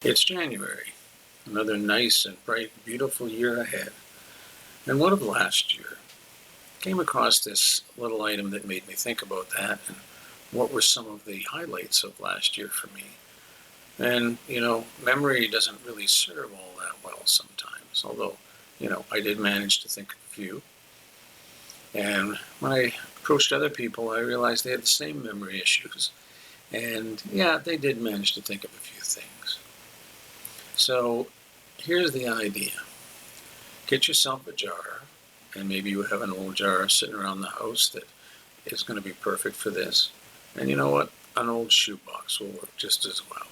It's January, another nice and bright, beautiful year ahead. And what of last year? Came across this little item that made me think about that and what were some of the highlights of last year for me. And, memory doesn't really serve all that well sometimes, although, I did manage to think of a few. And when I approached other people, I realized they had the same memory issues. And yeah, they did manage to think of a few things. So here's the idea. Get yourself a jar, and maybe you have an old jar sitting around the house that is going to be perfect for this. And you know what? An old shoebox will work just as well.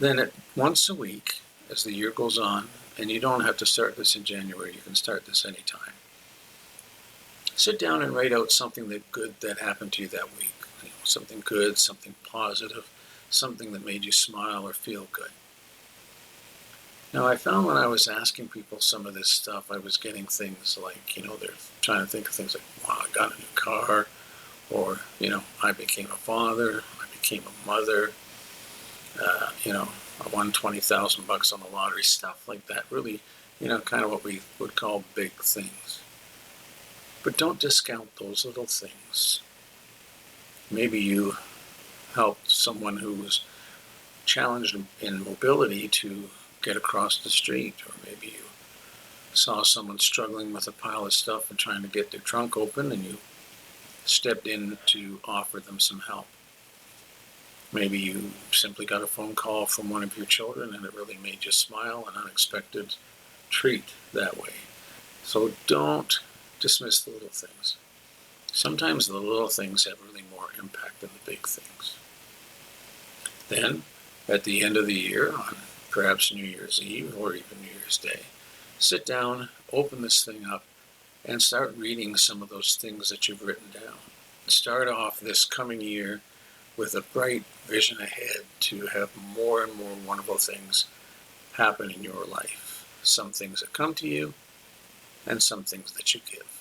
Then once a week, as the year goes on, and you don't have to start this in January, you can start this anytime. Sit down and write out something good that happened to you that week. Something good, something positive, something that made you smile or feel good. Now, I found when I was asking people some of this stuff, I was getting things like, they're trying to think of things like, wow, I got a new car, or, I became a father, I became a mother, I won 20,000 bucks on the lottery, stuff like that. Really, kind of what we would call big things. But don't discount those little things. Maybe you helped someone who was challenged in mobility to get across the street, or maybe you saw someone struggling with a pile of stuff and trying to get their trunk open, and you stepped in to offer them some help. Maybe you simply got a phone call from one of your children and it really made you smile, an unexpected treat that way. So don't dismiss the little things. Sometimes the little things have really more impact than the big things. Then, at the end of the year, on perhaps New Year's Eve or even New Year's Day, sit down, open this thing up, and start reading some of those things that you've written down. Start off this coming year with a bright vision ahead to have more and more wonderful things happen in your life. Some things that come to you, and some things that you give.